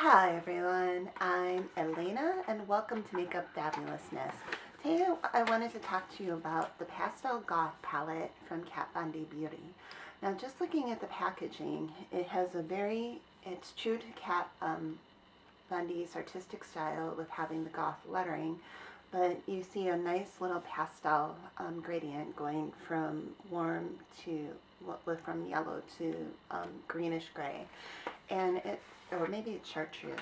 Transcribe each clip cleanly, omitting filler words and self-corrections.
Hi everyone, I'm Elena and welcome to Makeup Fabulousness. Today I wanted to talk to you about the Pastel Goth palette from Kat Von D Beauty. Now just looking at the packaging, it's true to Kat Von D's artistic style with having the goth lettering, but you see a nice little pastel gradient going from from yellow to greenish gray, and or maybe it's chartreuse,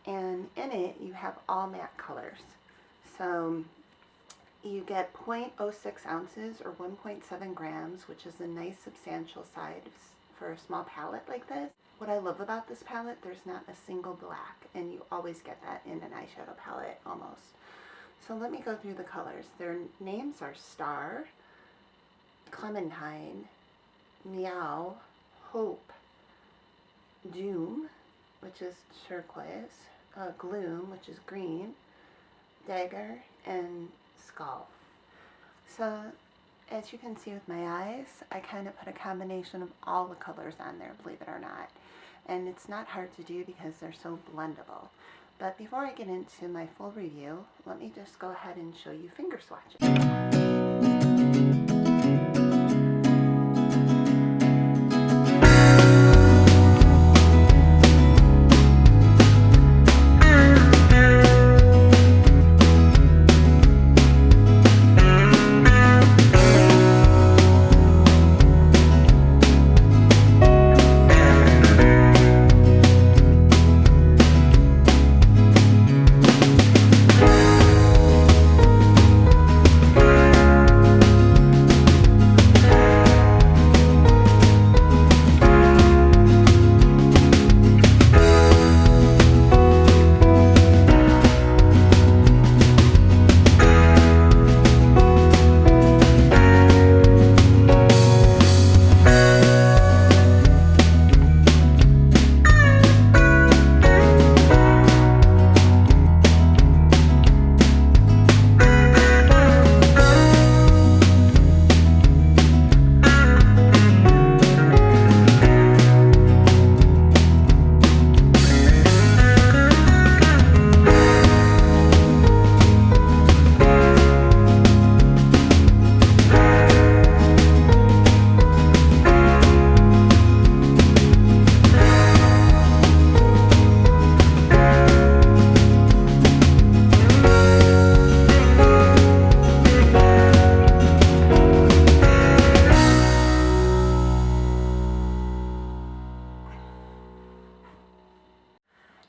and in it you have all matte colors. So you get 0.06 ounces or 1.7 grams, which is a nice substantial size for a small palette like this. What I love about this palette, there's not a single black, and you always get that in an eyeshadow palette almost. So let me go through the colors. Their names are Star, Clementine, Meow, Hope, Doom, which is turquoise, Gloom, which is green, Dagger, and Skull. So as you can see with my eyes, I kind of put a combination of all the colors on there, believe it or not. And it's not hard to do because they're so blendable. But before I get into my full review, let me just go ahead and show you finger swatches.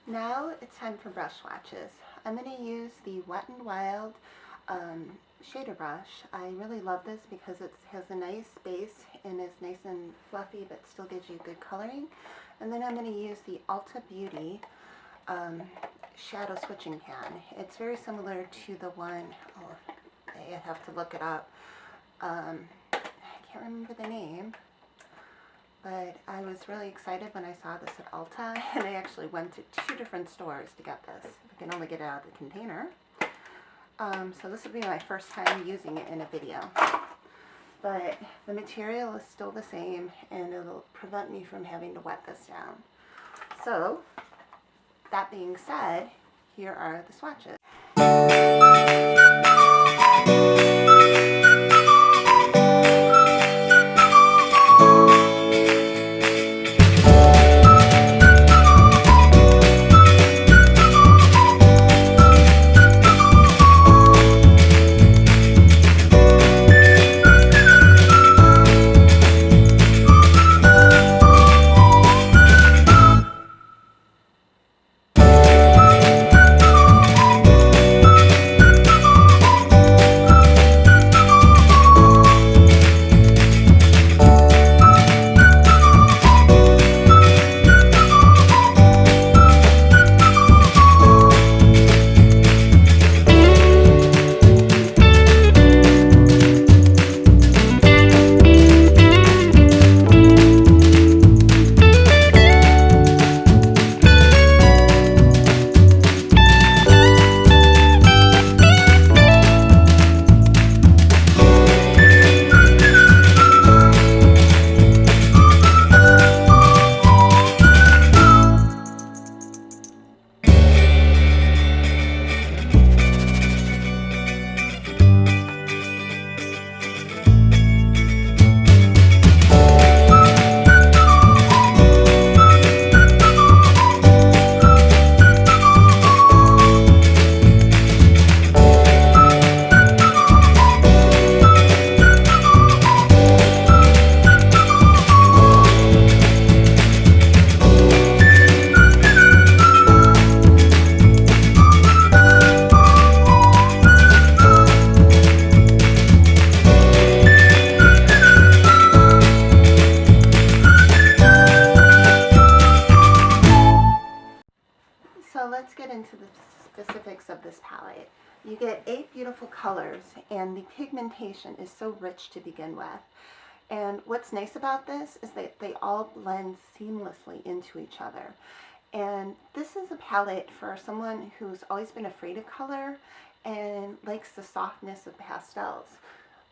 Now it's time for brush swatches. I'm going to use the Wet n Wild shader brush. I really love this because it has a nice base and is nice and fluffy but still gives you good coloring. And then I'm going to use the Ulta Beauty shadow switching pan. It's very similar to the one, I have to look it up. I can't remember the name. But I was really excited when I saw this at Ulta, and I actually went to 2 different stores to get this. I can only get it out of the container. So this will be my first time using it in a video. But the material is still the same, and it'll prevent me from having to wet this down. So, that being said, here are the swatches. let's get into the specifics of this palette. You get 8 beautiful colors, and the pigmentation is so rich to begin with. And what's nice about this is that they all blend seamlessly into each other. And this is a palette for someone who's always been afraid of color and likes the softness of pastels.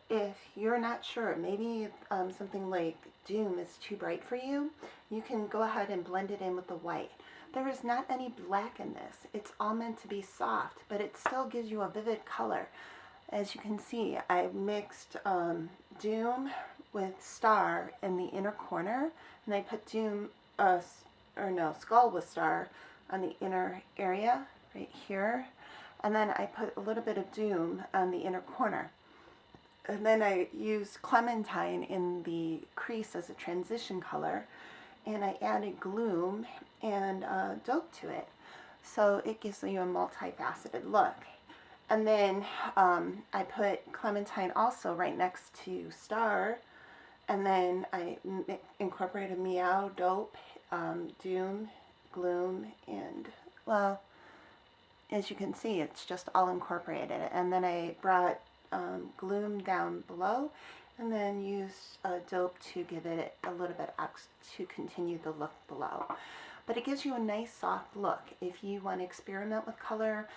If you're not sure, maybe something like Doom is too bright for you, you can go ahead and blend it in with the white. There is not any black in this. It's all meant to be soft, but it still gives you a vivid color. As you can see, I mixed Doom with Star in the inner corner, and I put Skull with Star on the inner area right here, and then I put a little bit of Doom on the inner corner. And then I used Clementine in the crease as a transition color, and I added Gloom and Dope to it. So it gives you a multifaceted look. And then I put Clementine also right next to Star, and then I incorporated Meow, Dope, Doom, Gloom, and, well, as you can see, it's just all incorporated. And then I brought Gloom down below, and then use Dope to give it a little bit to continue the look below. But it gives you a nice soft look. If you want to experiment with color,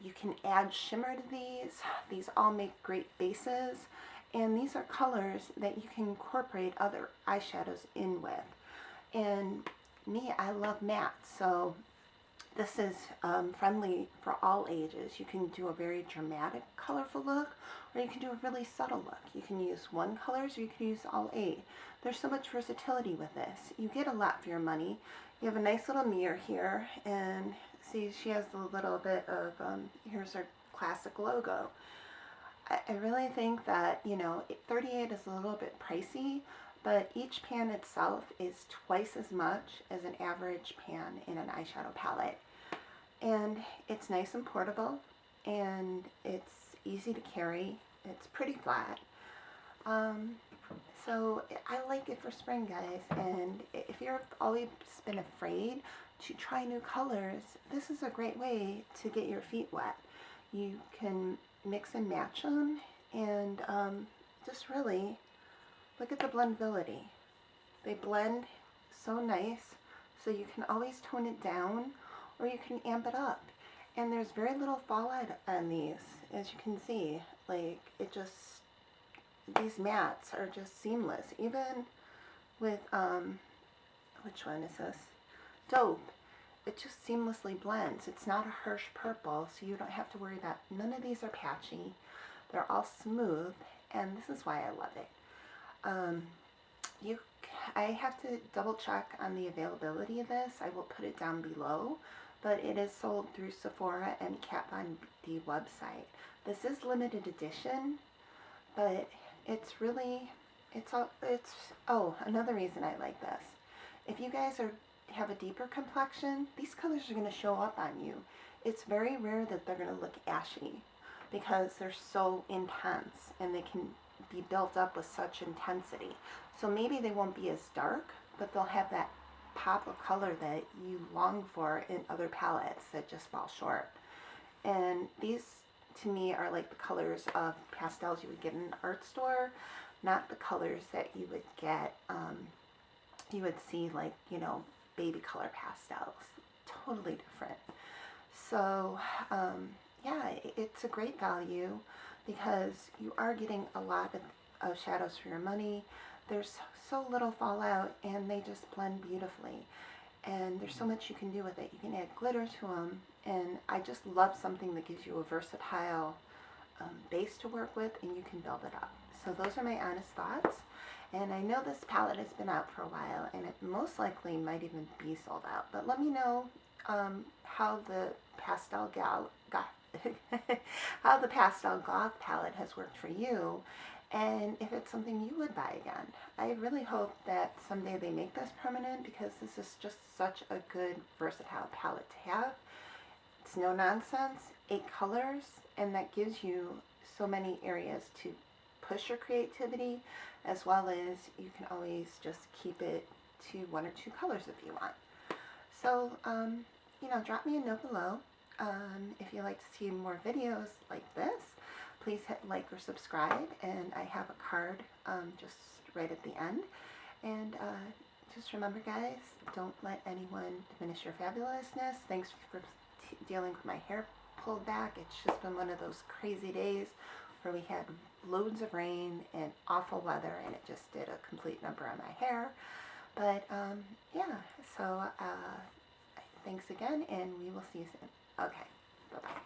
you can add shimmer to these. These all make great bases, and these are colors that you can incorporate other eyeshadows in with. And me, I love matte, so this is friendly for all ages. You can do a very dramatic, colorful look, or you can do a really subtle look. You can use one colors, or you can use all 8. There's so much versatility with this. You get a lot for your money. You have a nice little mirror here, and see, she has a little bit of, here's her classic logo. I really think that, you know, $38 is a little bit pricey, but each pan itself is twice as much as an average pan in an eyeshadow palette. And it's nice and portable, and it's easy to carry. It's pretty flat. So I like it for spring, guys. And if you've always been afraid to try new colors, this is a great way to get your feet wet. You can mix and match them, and just really look at the blendability. They blend so nice, so you can always tone it down, or you can amp it up. And there's very little fallout on these, as you can see. Like, it just, these mattes are just seamless. Even with, which one is this? Dope. It just seamlessly blends. It's not a harsh purple, so you don't have to worry about, none of these are patchy. They're all smooth, and this is why I love it. I have to double check on the availability of this. I will put it down below, but it is sold through Sephora and Kat Von D website. This is limited edition, but it's really, oh, another reason I like this. If you guys have a deeper complexion, these colors are going to show up on you. It's very rare that they're going to look ashy because they're so intense, and they can be built up with such intensity. So maybe they won't be as dark, but they'll have that pop of color that you long for in other palettes that just fall short. And these, to me, are like the colors of pastels you would get in an art store, not the colors that you would get, you would see, like, you know, baby color pastels. Totally different. So, yeah, it's a great value because you are getting a lot of shadows for your money. There's so little fallout, and they just blend beautifully. And there's so much you can do with it. You can add glitter to them, and I just love something that gives you a versatile base to work with, and you can build it up. So those are my honest thoughts. And I know this palette has been out for a while, and it most likely might even be sold out. But let me know how the Pastel Goth how the Pastel Goth palette has worked for you, and if it's something you would buy again. I really hope that someday they make this permanent, because this is just such a good versatile palette to have. It's no nonsense, 8 colors, and that gives you so many areas to push your creativity, as well as you can always just keep it to 1 or 2 colors if you want. So, drop me a note below. If you'd like to see more videos like this, please hit like or subscribe, and I have a card just right at the end. And just remember, guys, don't let anyone diminish your fabulousness. Thanks for dealing with my hair pulled back. It's just been one of those crazy days where we had loads of rain and awful weather, and it just did a complete number on my hair. But yeah, so thanks again, and we will see you soon. Okay, bye-bye.